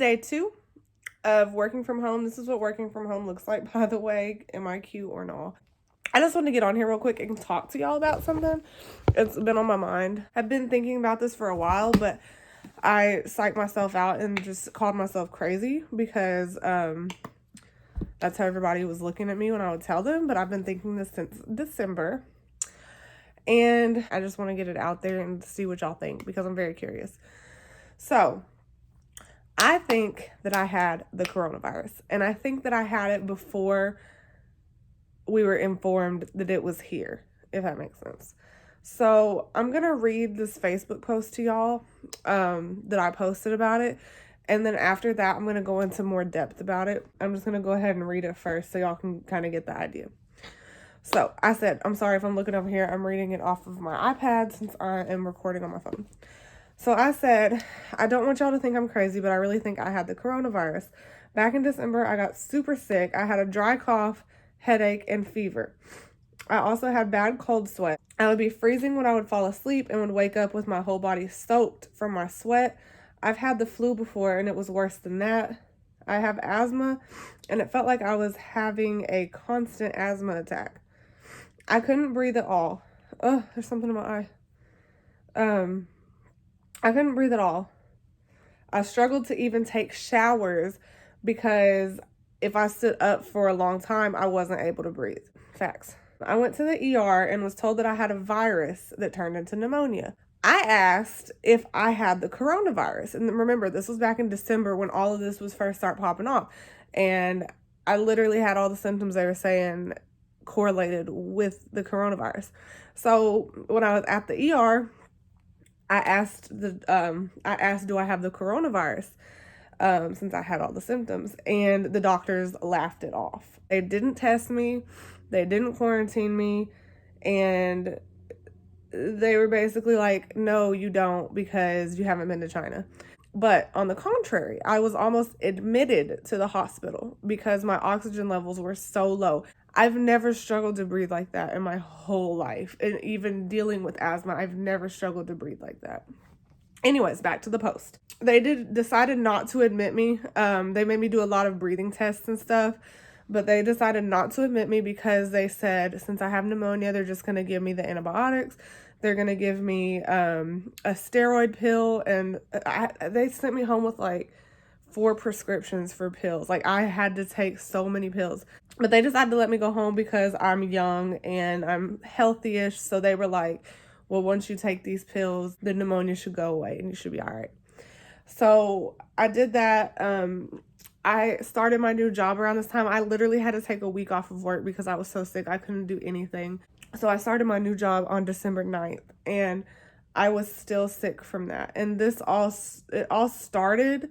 day 2 of working from home. This is what working from home looks like, by the way. Am I cute or no? I just want to get on here real quick and talk to y'all about something. It's been on my mind. I've been thinking about this for a while, but I psyched myself out and just called myself crazy because that's how everybody was looking at me when I would tell them. But I've been thinking this since December. And I just want to get it out there and see what y'all think because I'm very curious. So, I think that I had the coronavirus. And I think that I had it before we were informed that it was here, if that makes sense. So, I'm going to read this Facebook post to y'all that I posted about it. And then after that, I'm going to go into more depth about it. I'm just going to go ahead and read it first so y'all can kind of get the idea. So I said, I'm sorry if I'm looking over here. I'm reading it off of my iPad since I am recording on my phone. So I said, I don't want y'all to think I'm crazy, but I really think I had the coronavirus. Back in December, I got super sick. I had a dry cough, headache, and fever. I also had bad cold sweat. I would be freezing when I would fall asleep and would wake up with my whole body soaked from my sweat. I've had the flu before and it was worse than that. I have asthma and it felt like I was having a constant asthma attack. I couldn't breathe at all. Oh, there's something in my eye. I couldn't breathe at all. I struggled to even take showers because if I stood up for a long time, I wasn't able to breathe. Facts. I went to the ER and was told that I had a virus that turned into pneumonia. I asked if I had the coronavirus. And remember, this was back in December when all of this was first start popping off. And I literally had all the symptoms they were saying correlated with the coronavirus. So when I was at the ER, I asked, do I have the coronavirus? Since I had all the symptoms, and the doctors laughed it off. They didn't test me, they didn't quarantine me, and they were basically like, no, you don't because you haven't been to China. But on the contrary, I was almost admitted to the hospital because my oxygen levels were so low. I've never struggled to breathe like that in my whole life. And even dealing with asthma, I've never struggled to breathe like that. Anyways, back to the post. They decided not to admit me. They made me do a lot of breathing tests and stuff. But they decided not to admit me because they said, since I have pneumonia, they're just going to give me the antibiotics. They're going to give me a steroid pill. And they sent me home with like 4 prescriptions for pills. Like I had to take so many pills. But they decided to let me go home because I'm young and I'm healthy-ish. So they were like, well, once you take these pills, the pneumonia should go away and you should be all right. So I did that. I started my new job around this time. I literally had to take a week off of work because I was so sick. I couldn't do anything. So I started my new job on December 9th and I was still sick from that. And it all started.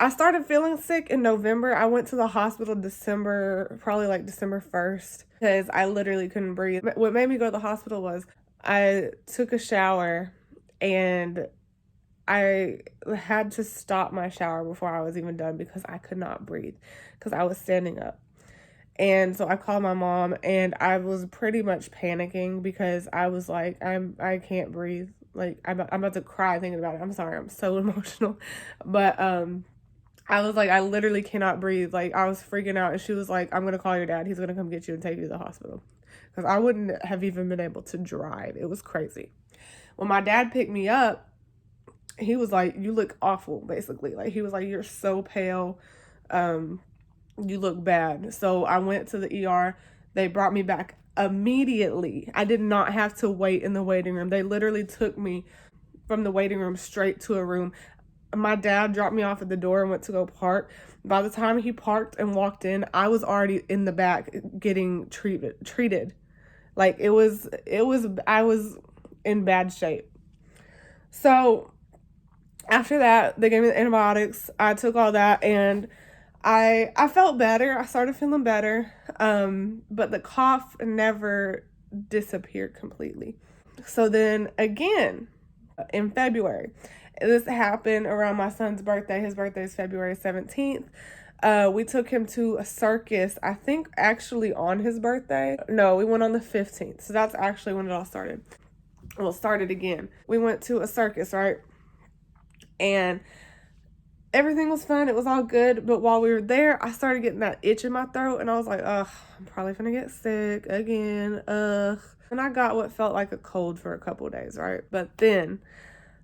I started feeling sick in November. I went to the hospital probably like December 1st because I literally couldn't breathe. What made me go to the hospital was I took a shower and I had to stop my shower before I was even done because I could not breathe because I was standing up. And so I called my mom and I was pretty much panicking because I was like, I can't breathe. Like I'm about to cry thinking about it. I'm sorry, I'm so emotional. But I was like, I literally cannot breathe. Like I was freaking out and she was like, I'm gonna call your dad. He's gonna come get you and take you to the hospital. Because I wouldn't have even been able to drive. It was crazy. When my dad picked me up, he was like, you look awful, basically. Like, he was like, you're so pale. You look bad. So I went to the ER. They brought me back immediately. I did not have to wait in the waiting room. They literally took me from the waiting room straight to a room. My dad dropped me off at the door and went to go park. By the time he parked and walked in, I was already in the back getting treated. Like I was in bad shape. So after that, they gave me the antibiotics. I took all that and I felt better. I started feeling better. But the cough never disappeared completely. So then again, in February, this happened around my son's birthday. His birthday is February 17th. We took him to a circus, I think actually on his birthday. No, we went on the 15th. So that's actually when it all started. Well, it started again. We went to a circus, right? And everything was fun. It was all good. But while we were there, I started getting that itch in my throat. And I was like, ugh, I'm probably gonna get sick again. Ugh. And I got what felt like a cold for a couple of days, right? But then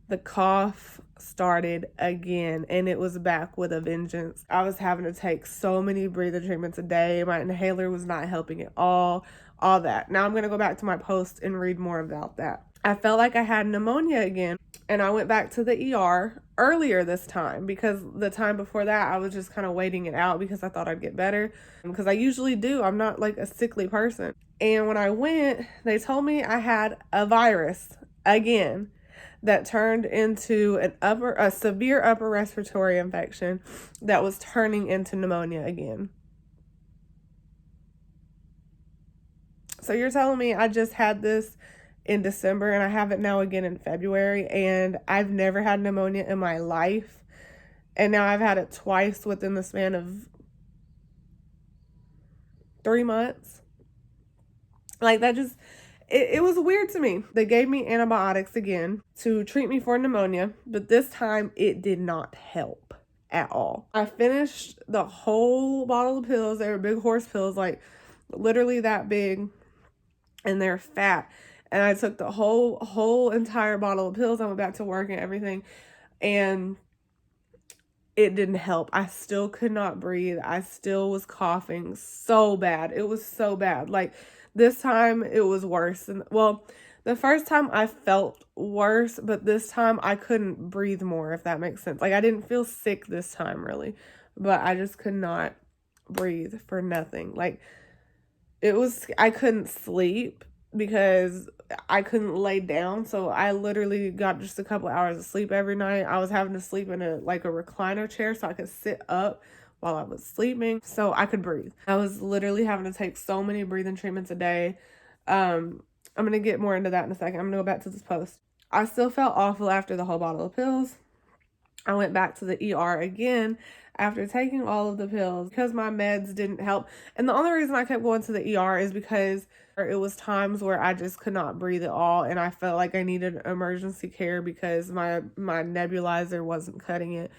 the cough started again, and it was back with a vengeance. I was having to take so many breathing treatments a day. My inhaler was not helping at all that. Now I'm going to go back to my post and read more about that. I felt like I had pneumonia again, and I went back to the ER earlier this time, because the time before that I was just kind of waiting it out because I thought I'd get better, because I usually do. I'm not like a sickly person. And when I went, they told me I had a virus again that turned into a severe upper respiratory infection that was turning into pneumonia again. So you're telling me I just had this in December and I have it now again in February, and I've never had pneumonia in my life, and now I've had it twice within the span of 3 months? Like, that just, it was weird to me. They gave me antibiotics again to treat me for pneumonia, but this time it did not help at all. I finished the whole bottle of pills. They were big horse pills, like literally that big, and they're fat. And I took the whole entire bottle of pills. I went back to work and everything, and it didn't help. I still could not breathe. I still was coughing so bad. It was so bad. Like, this time it was worse. And well, the first time I felt worse, but this time I couldn't breathe more, if that makes sense. Like, I didn't feel sick this time really, but I just could not breathe for nothing. Like, I couldn't sleep because I couldn't lay down. So I literally got just a couple hours of sleep every night. I was having to sleep in a recliner chair so I could sit up while I was sleeping so I could breathe. I was literally having to take so many breathing treatments a day. I'm going to get more into that in a second. I'm going to go back to this post. I still felt awful after the whole bottle of pills. I went back to the ER again after taking all of the pills because my meds didn't help. And the only reason I kept going to the ER is because it was times where I just could not breathe at all, and I felt like I needed emergency care because my nebulizer wasn't cutting it.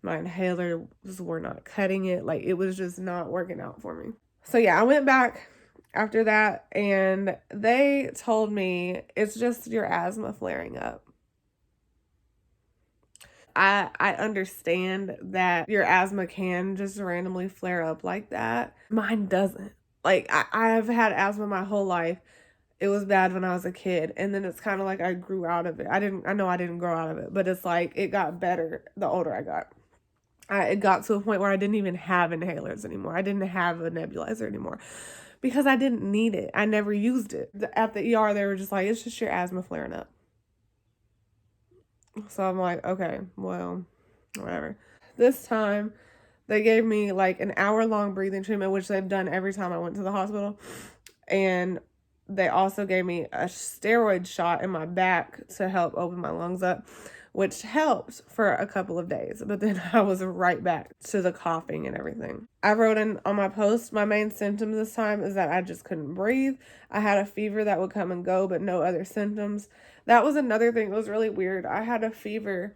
My inhalers were not cutting it. Like, it was just not working out for me. So yeah, I went back after that, and they told me it's just your asthma flaring up. I understand that your asthma can just randomly flare up like that. Mine doesn't. Like, I've had asthma my whole life. It was bad when I was a kid, and then it's kind of like I grew out of it. I know I didn't grow out of it, but it's like it got better the older I got. It got to a point where I didn't even have inhalers anymore. I didn't have a nebulizer anymore because I didn't need it. I never used it. At the ER, they were just like, it's just your asthma flaring up. So I'm like, okay, well, whatever. This time, they gave me like an hour-long breathing treatment, which they've done every time I went to the hospital. And they also gave me a steroid shot in my back to help open my lungs up, which helped for a couple of days. But then I was right back to the coughing and everything. I wrote in on my post, my main symptoms this time is that I just couldn't breathe. I had a fever that would come and go, but no other symptoms. That was another thing. It was really weird. I had a fever,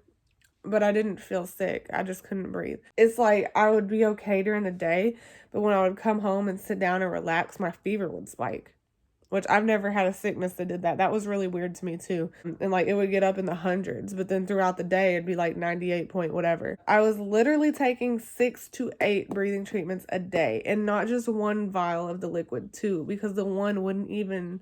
but I didn't feel sick. I just couldn't breathe. It's like I would be okay during the day, but when I would come home and sit down and relax, my fever would spike, which I've never had a sickness that did that. That was really weird to me too. And like, it would get up in the hundreds, but then throughout the day, it'd be like 98 point whatever. I was literally taking 6 to 8 breathing treatments a day, and not just one vial of the liquid too, because the one wouldn't even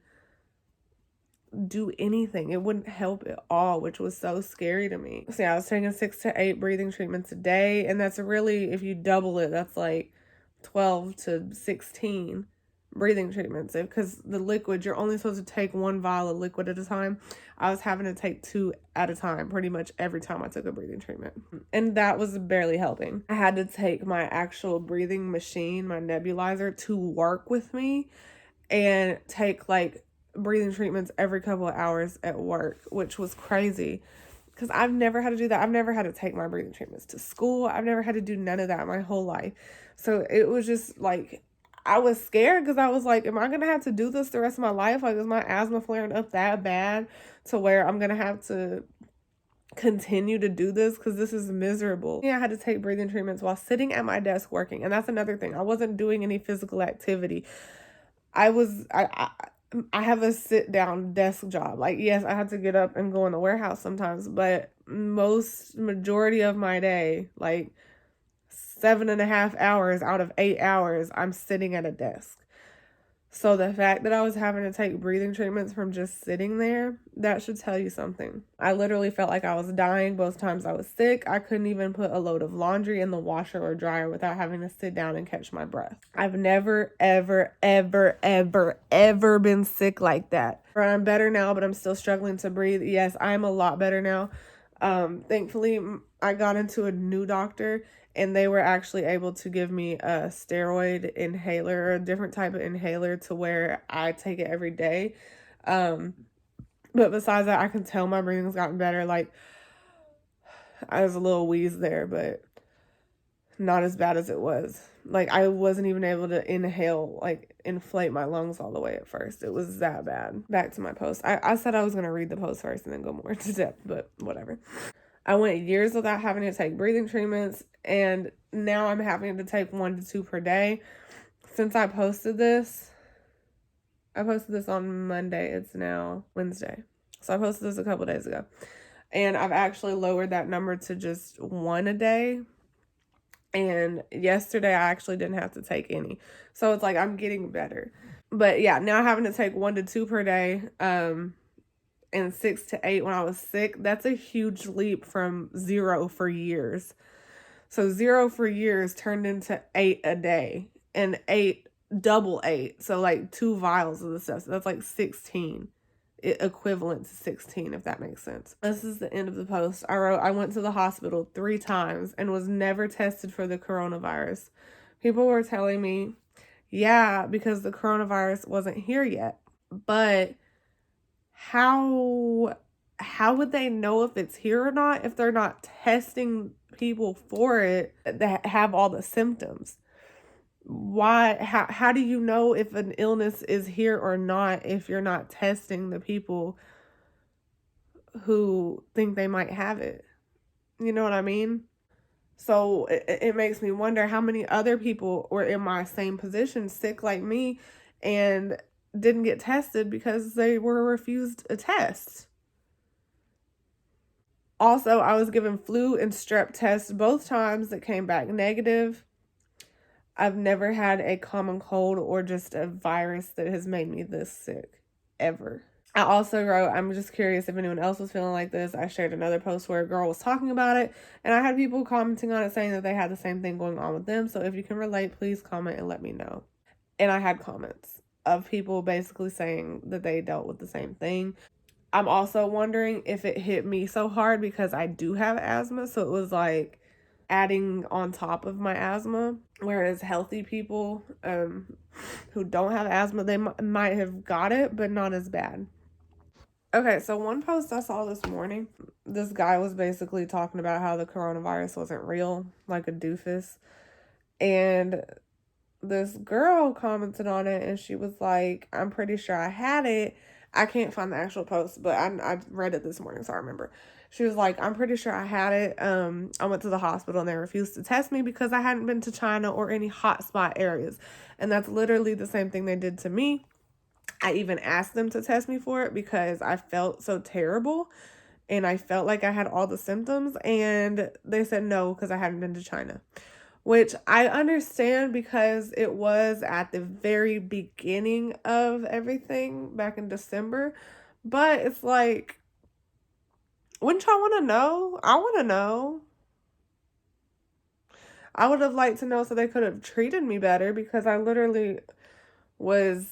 do anything. It wouldn't help at all, which was so scary to me. So yeah, I was taking 6 to 8 breathing treatments a day, and that's really, if you double it, that's like 12 to 16 breathing treatments. Because the liquid, you're only supposed to take 1 vial of liquid at a time. I was having to take 2 at a time pretty much every time I took a breathing treatment, and that was barely helping. I had to take my actual breathing machine, my nebulizer, to work with me and take like breathing treatments every couple of hours at work, which was crazy because I've never had to do that. I've never had to take my breathing treatments to school. I've never had to do none of that my whole life. So it was just like, I was scared because I was like, am I going to have to do this the rest of my life? Like, is my asthma flaring up that bad to where I'm going to have to continue to do this because this is miserable. Yeah, I had to take breathing treatments while sitting at my desk working. And that's another thing. I wasn't doing any physical activity. I have a sit down desk job. Like, yes, I had to get up and go in the warehouse sometimes, but majority of my day, like 7.5 hours out of 8 hours, I'm sitting at a desk. So the fact that I was having to take breathing treatments from just sitting there, that should tell you something. I literally felt like I was dying both times I was sick. I couldn't even put a load of laundry in the washer or dryer without having to sit down and catch my breath. I've never, ever, ever, ever, ever been sick like that. I'm better now, but I'm still struggling to breathe. Yes, I'm a lot better now. Thankfully, I got into a new doctor and they were actually able to give me a steroid inhaler, or a different type of inhaler, to where I take it every day. But besides that, I can tell my breathing's gotten better. Like, I was a little wheeze there, but not as bad as it was. Like, I wasn't even able to inhale, like, inflate my lungs all the way at first. It was that bad. Back to my post. I said I was going to read the post first and then go more into depth, but whatever. I went years without having to take breathing treatments, and now I'm having to take 1 to 2 per day. Since I posted this on Monday. It's now Wednesday. So I posted this a couple days ago. And I've actually lowered that number to just 1 a day. And yesterday I actually didn't have to take any. So it's like I'm getting better. But yeah, now having to take 1 to 2 per day. And 6 to 8 when I was sick, that's a huge leap from 0 for years. So 0 for years turned into 8 a day, and 8, double 8. So like 2 vials of the stuff. So that's like 16, equivalent to 16, if that makes sense. This is the end of the post. I wrote, I went to the hospital 3 times and was never tested for the coronavirus. People were telling me, yeah, because the coronavirus wasn't here yet. But how would they know if it's here or not if they're not testing people for it that have all the symptoms? How do you know if an illness is here or not if you're not testing the people who think they might have it? You know what I mean? So it makes me wonder how many other people were in my same position, sick like me, and didn't get tested because they were refused a test. Also, I was given flu and strep tests both times that came back negative. I've never had a common cold or just a virus that has made me this sick, ever. I also wrote, I'm just curious if anyone else was feeling like this. I shared another post where a girl was talking about it, and I had people commenting on it saying that they had the same thing going on with them. So if you can relate, please comment and let me know. And I had comments of people basically saying that they dealt with the same thing. I'm also wondering if it hit me so hard because I do have asthma. So it was like adding on top of my asthma. Whereas healthy people who don't have asthma, they might have got it, but not as bad. Okay, so one post I saw this morning, this guy was basically talking about how the coronavirus wasn't real, like a doofus. And this girl commented on it and she was like, I'm pretty sure I had it. I can't find the actual post, but I read it this morning, so I remember. She was like, I'm pretty sure I had it. I went to the hospital and they refused to test me because I hadn't been to China or any hotspot areas. And that's literally the same thing they did to me. I even asked them to test me for it because I felt so terrible and I felt like I had all the symptoms. And they said no because I hadn't been to China. Which I understand because it was at the very beginning of everything back in December. But it's like, wouldn't y'all want to know? I want to know. I would have liked to know so they could have treated me better because I literally was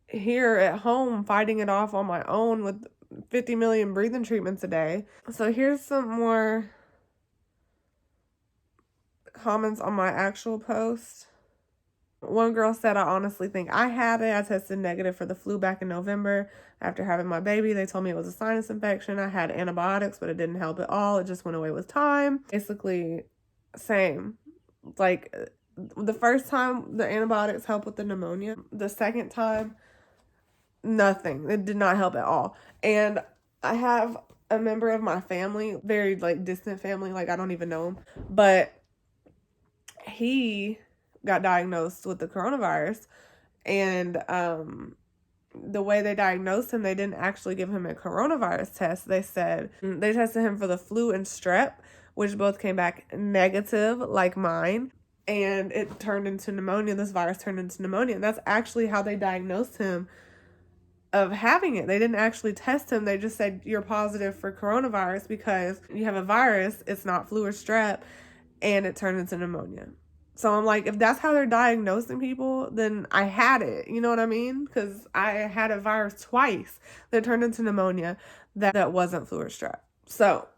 here at home fighting it off on my own with 50 million breathing treatments a day. So here's some more comments on my actual post. One girl said, I honestly think I had it. I tested negative for the flu back in November. After having my baby, they told me it was a sinus infection. I had antibiotics, but it didn't help at all. It just went away with time. Basically, same. Like, the first time, the antibiotics helped with the pneumonia. The second time, nothing. It did not help at all. And I have a member of my family, very like distant family, like I don't even know him, but he got diagnosed with the coronavirus, and the way they diagnosed him, they didn't actually give him a coronavirus test. They said they tested him for the flu and strep, which both came back negative, like mine. And it turned into pneumonia. This virus turned into pneumonia. And that's actually how they diagnosed him of having it. They didn't actually test him. They just said, you're positive for coronavirus because you have a virus. It's not flu or strep. And it turned into pneumonia. So I'm like, if that's how they're diagnosing people, then I had it. You know what I mean? Because I had a virus twice that turned into pneumonia that wasn't flu or strep. So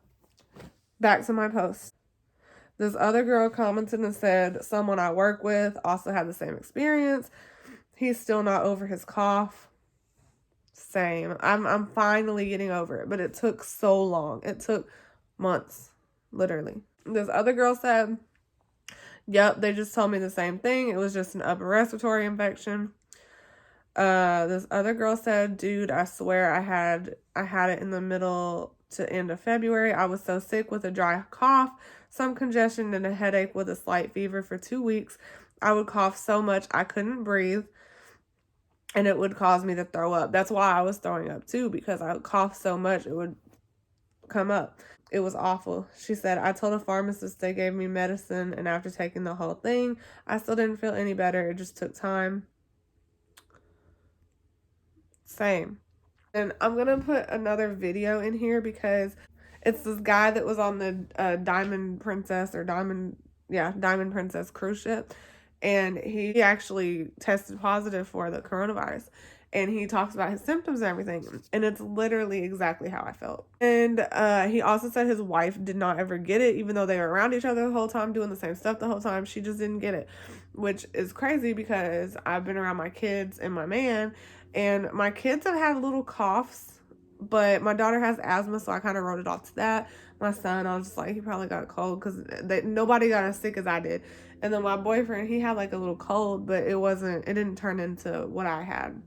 back to my post. This other girl commented and said, someone I work with also had the same experience. He's still not over his cough. Same. I'm finally getting over it, but it took so long. It took months, literally. This other girl said, yep, they just told me the same thing. It was just an upper respiratory infection. This other girl said, dude, I swear I had it in the middle to end of February. I was so sick with a dry cough, some congestion, and a headache with a slight fever for 2 weeks. I would cough so much I couldn't breathe, and it would cause me to throw up. That's why I was throwing up too, because I would cough so much it would come up. It was awful. She said, I told a pharmacist they gave me medicine, and after taking the whole thing, I still didn't feel any better. It just took time. Same. And I'm going to put another video in here because it's this guy that was on the Diamond Princess cruise ship. And he actually tested positive for the coronavirus. And he talks about his symptoms and everything. And it's literally exactly how I felt. And he also said his wife did not ever get it, even though they were around each other the whole time, doing the same stuff the whole time. She just didn't get it, which is crazy because I've been around my kids and my man. And my kids have had little coughs, but my daughter has asthma, so I kind of wrote it off to that. My son, I was just like, he probably got a cold because nobody got as sick as I did. And then my boyfriend, he had like a little cold, but it didn't turn into what I had.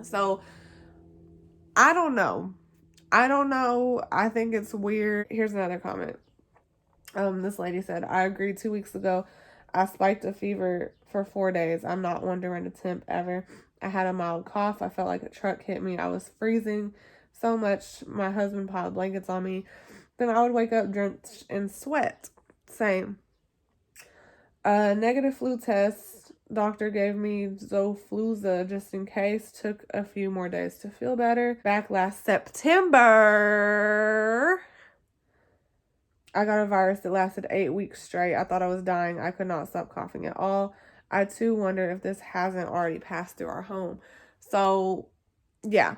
So I don't know. I think it's weird. Here's another comment. This lady said, I agree 2 weeks ago. I spiked a fever for 4 days. I'm not one to run a temp ever. I had a mild cough. I felt like a truck hit me. I was freezing so much. My husband piled blankets on me. Then I would wake up drenched in sweat. Same. Negative flu test. Doctor gave me Zofluza just in case. Took a few more days to feel better. Back last September, I got a virus that lasted 8 weeks straight. I thought I was dying. I could not stop coughing at all. I too wonder if this hasn't already passed through our home. So, yeah.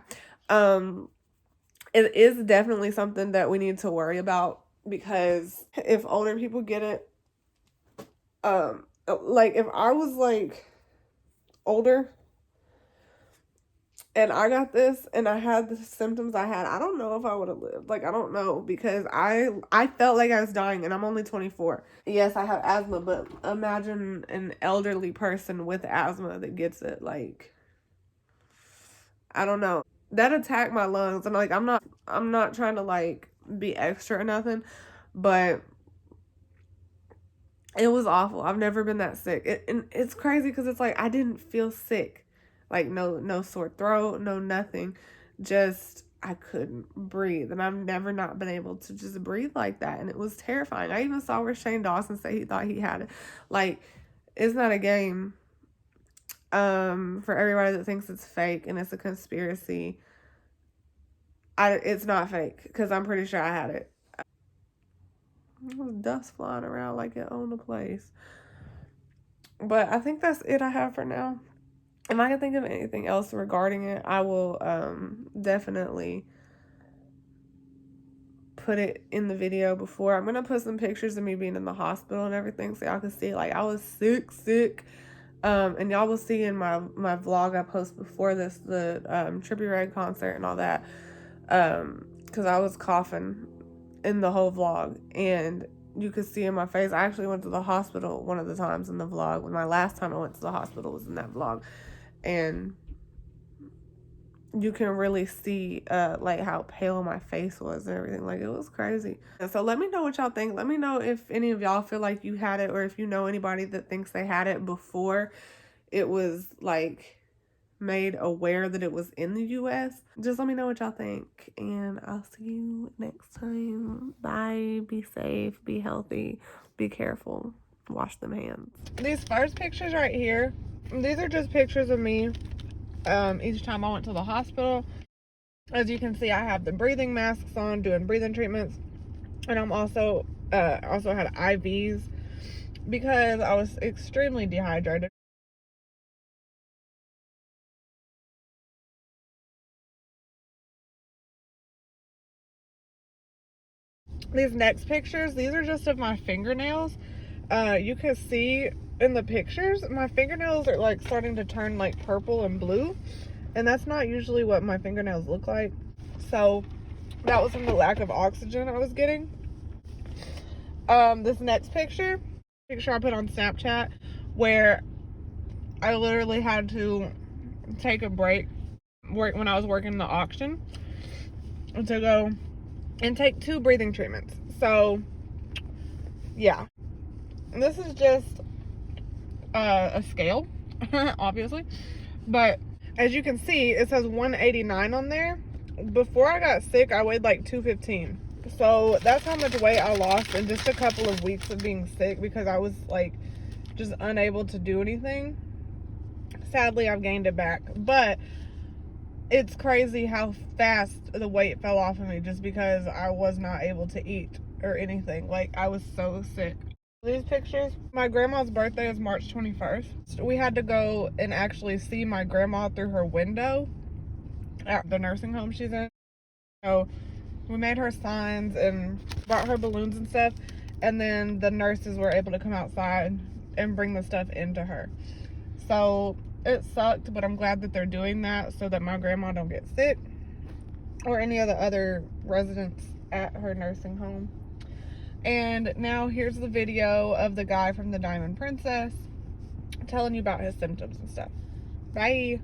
It is definitely something that we need to worry about because if older people get it, like if I was like older and I got this and I had the symptoms I had, I don't know if I would have lived. Like, I don't know, because I felt like I was dying and I'm only 24. Yes, I have asthma, but imagine an elderly person with asthma that gets it. Like, I don't know. That attacked my lungs. And like, I'm not trying to like be extra or nothing, but it was awful. I've never been that sick. And it's crazy because it's like I didn't feel sick. Like no sore throat, no nothing. Just I couldn't breathe. And I've never not been able to just breathe like that. And it was terrifying. I even saw where Shane Dawson said he thought he had it. Like, it's not a game. For everybody that thinks it's fake and it's a conspiracy, it's not fake because I'm pretty sure I had it. There was dust flying around like it owned the place. But I think that's it I have for now. If I can think of anything else regarding it, I will definitely put it in the video before. I'm going to put some pictures of me being in the hospital and everything so y'all can see. Like, I was sick. And y'all will see in my vlog I post before this, the Trippie Redd concert and all that. Because I was coughing in the whole vlog. And you could see in my face. I actually went to the hospital one of the times in the vlog. My last time I went to the hospital was in that vlog. And you can really see like how pale my face was and everything. Like, it was crazy. And so let me know what y'all think. Let me know if any of y'all feel like you had it, or if you know anybody that thinks they had it before it was like made aware that it was in the US. Just let me know what y'all think, and I'll see you next time. Bye. Be safe, be healthy, be careful, wash them hands. These first pictures right here, these are just pictures of me each time I went to the hospital. As you can see, I have the breathing masks on, doing breathing treatments, and I'm also had IVs because I was extremely dehydrated. These next pictures, these are just of my fingernails. You can see in the pictures, my fingernails are like starting to turn like purple and blue, and that's not usually what my fingernails look like. So that was from the lack of oxygen I was getting. This next picture I put on Snapchat, where I literally had to take a break when I was working the auction to go and take 2 breathing treatments. So yeah, and this is just a scale, obviously, but as you can see, it says 189 on there. Before I got sick, I weighed like 215. So that's how much weight I lost in just a couple of weeks of being sick, because I was like just unable to do anything. Sadly, I've gained it back, but it's crazy how fast the weight fell off of me just because I was not able to eat or anything. Like, I was so sick. These pictures, my grandma's birthday is March 21st. We had to go and actually see my grandma through her window at the nursing home she's in. So we made her signs and brought her balloons and stuff, and then the nurses were able to come outside and bring the stuff into her. So it sucked, but I'm glad that they're doing that so that my grandma don't get sick, or any of the other residents at her nursing home. And now here's the video of the guy from the Diamond Princess telling you about his symptoms and stuff. Bye.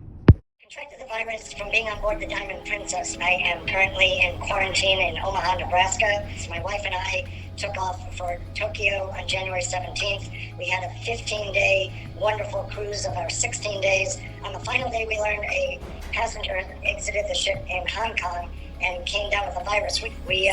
Contracted the virus from being on board the Diamond Princess. I am currently in quarantine in Omaha, Nebraska. So my wife and I took off for Tokyo on January 17th. We had a 15-day wonderful cruise of our 16 days. On the final day, we learned a passenger exited the ship in Hong Kong and came down with the virus. We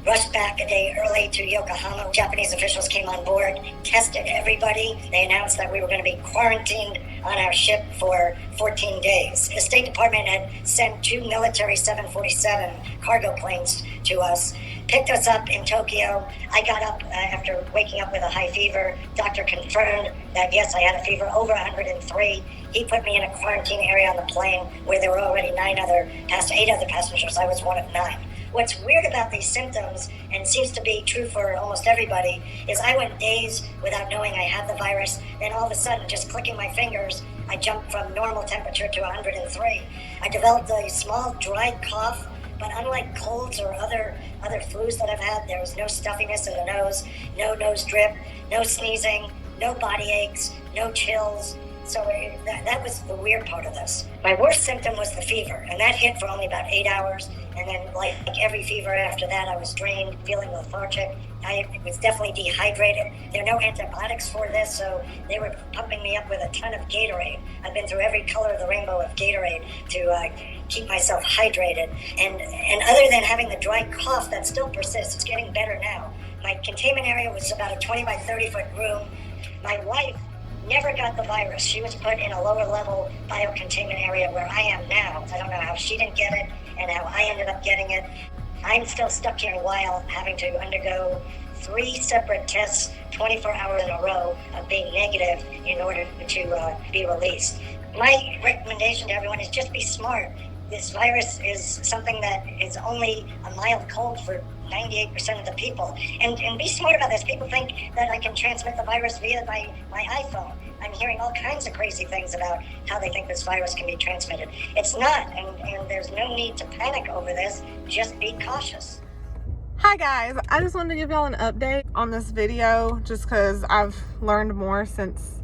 rushed back a day early to Yokohama. Japanese officials came on board, tested everybody. They announced that we were going to be quarantined on our ship for 14 days. The State Department had sent 2 military 747 cargo planes to us, picked us up in Tokyo. I got up after waking up with a high fever. Doctor confirmed that, yes, I had a fever over 103. He put me in a quarantine area on the plane where there were already 8 other passengers. I was one of 9. What's weird about these symptoms, and seems to be true for almost everybody, is I went days without knowing I had the virus. Then all of a sudden, just clicking my fingers, I jumped from normal temperature to 103. I developed a small dry cough, but unlike colds or other flus that I've had, there was no stuffiness in the nose, no nose drip, no sneezing, no body aches, no chills. So that was the weird part of this. My worst symptom was the fever, and that hit for only about 8 hours. And then, like every fever after that, I was drained, feeling lethargic. I was definitely dehydrated. There are no antibiotics for this, so they were pumping me up with a ton of Gatorade. I've been through every color of the rainbow of Gatorade to keep myself hydrated. And other than having the dry cough that still persists, it's getting better now. My containment area was about a 20 by 30 foot room. My wife never got the virus. She was put in a lower level biocontainment area where I am now. I don't know how she didn't get it and how I ended up getting it. I'm still stuck here a while, having to undergo 3 separate tests 24 hours in a row of being negative in order to be released. My recommendation to everyone is just be smart. This virus is something that is only a mild cold for 98% of the people. And be smart about this. People think that I can transmit the virus via my iPhone. I'm hearing all kinds of crazy things about how they think this virus can be transmitted. It's not, and there's no need to panic over this. Just be cautious. Hi guys, I just wanted to give y'all an update on this video just because I've learned more since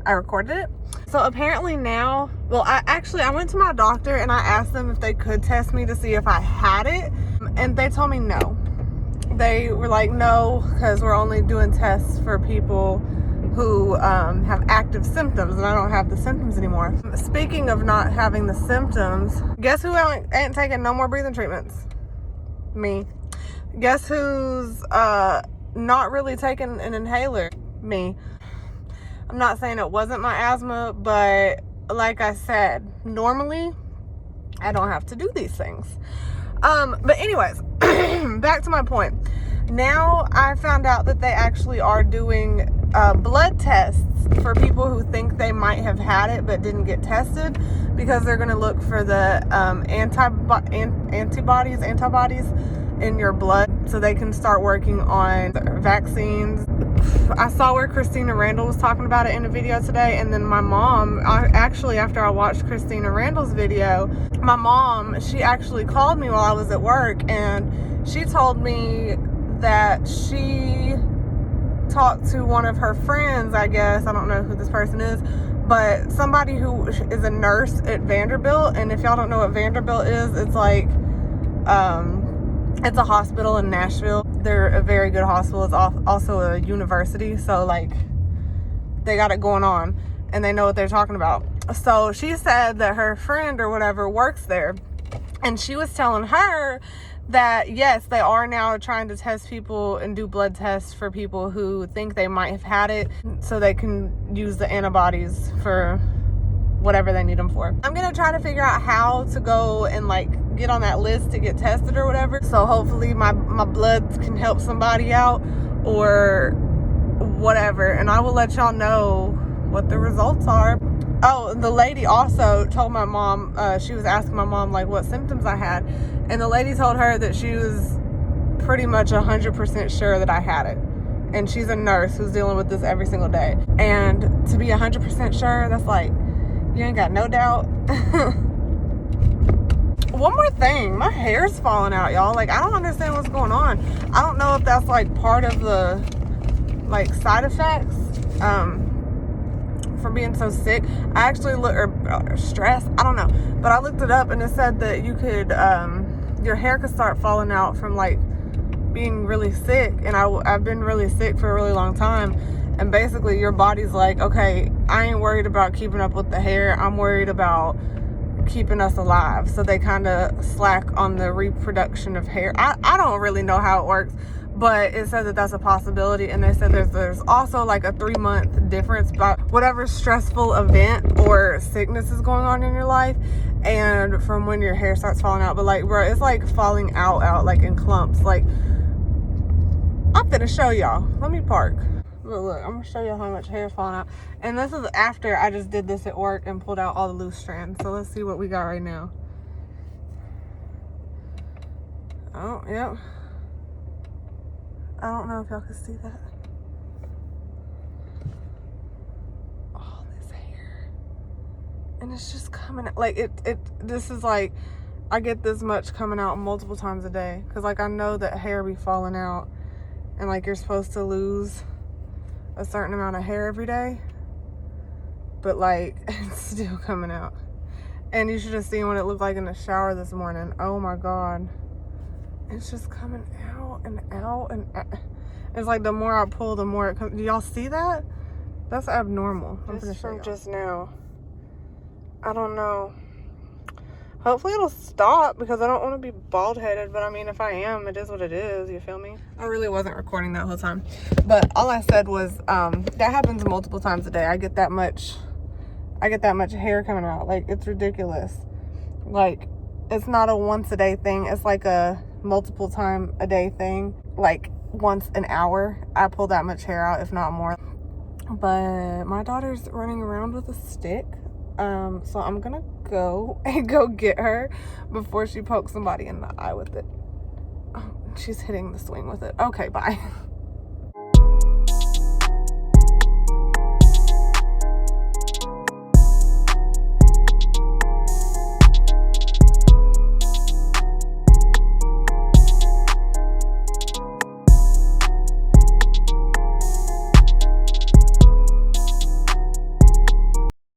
I recorded it. So apparently now, well, I went to my doctor and I asked them if they could test me to see if I had it, and they told me no. They were like, no, because we're only doing tests for people who have active symptoms, and I don't have the symptoms anymore. Speaking of not having the symptoms, guess who ain't taking no more breathing treatments? Me. Guess who's not really taking an inhaler? Me. I'm not saying it wasn't my asthma, but like I said, normally I don't have to do these things. But anyways, back to my point. Now I found out that they actually are doing blood tests for people who think they might have had it but didn't get tested, because they're going to look for the antibodies in your blood, so they can start working on vaccines. I saw where Christina Randall was talking about it in a video today, and then my mom, after I watched Christina Randall's video, my mom, she actually called me while I was at work, and she told me that she talked to one of her friends, I guess, I don't know who this person is, but somebody who is a nurse at Vanderbilt. And if y'all don't know what Vanderbilt is, it's like it's a hospital in Nashville. They're a very good hospital. It's also a university, so like they got it going on and they know what they're talking about. So she said that her friend or whatever works there, and she was telling her that yes, they are now trying to test people and do blood tests for people who think they might have had it, so they can use the antibodies for whatever they need them for. I'm gonna try to figure out how to go and like get on that list to get tested or whatever, so hopefully my blood can help somebody out or whatever, and I will let y'all know what the results are. Oh, the lady also told my mom, she was asking my mom like what symptoms I had, and the lady told her that she was pretty much 100% sure that I had it, and she's a nurse who's dealing with this every single day. And to be 100% sure, that's like, you ain't got no doubt. One more thing, my hair's falling out, y'all. Like, I don't understand what's going on. I don't know if that's like part of the like side effects from being so sick. I actually looked, or stress, I don't know, but I looked it up and it said that you could your hair could start falling out from like being really sick. And I've been really sick for a really long time, and basically your body's like, okay, I ain't worried about keeping up with the hair, I'm worried about keeping us alive. So they kind of slack on the reproduction of hair. I don't really know how it works, but it said that that's a possibility. And they said there's also like a 3-month difference by whatever stressful event or sickness is going on in your life and from when your hair starts falling out. But like, bro, it's like falling out like in clumps. Like, I'm gonna show y'all. Let me park. Look, I'm gonna show you how much hair is falling out. And this is after I just did this at work and pulled out all the loose strands. So let's see what we got right now. Oh, yep. I don't know if y'all can see that. All this hair. And it's just coming out. Like, this is like, I get this much coming out multiple times a day. Because, like, I know that hair be falling out. And, like, you're supposed to lose a certain amount of hair every day, but like it's still coming out. And you should have seen what it looked like in the shower this morning. Oh my god, it's just coming out and out and out. It's like the more I pull, the more it comes. Do y'all see that? That's abnormal. Just from just now. I don't know. Hopefully it'll stop, because I don't want to be bald-headed, but I mean, if I am, it is what it is, you feel me? I really wasn't recording that whole time, but all I said was that happens multiple times a day. I get that much hair coming out. Like, it's ridiculous. Like, it's not a once a day thing, it's like a multiple time a day thing. Like, once an hour I pull that much hair out, if not more. But my daughter's running around with a stick, so I'm gonna go and go get her before she pokes somebody in the eye with it. Oh, she's hitting the swing with it. Okay, bye.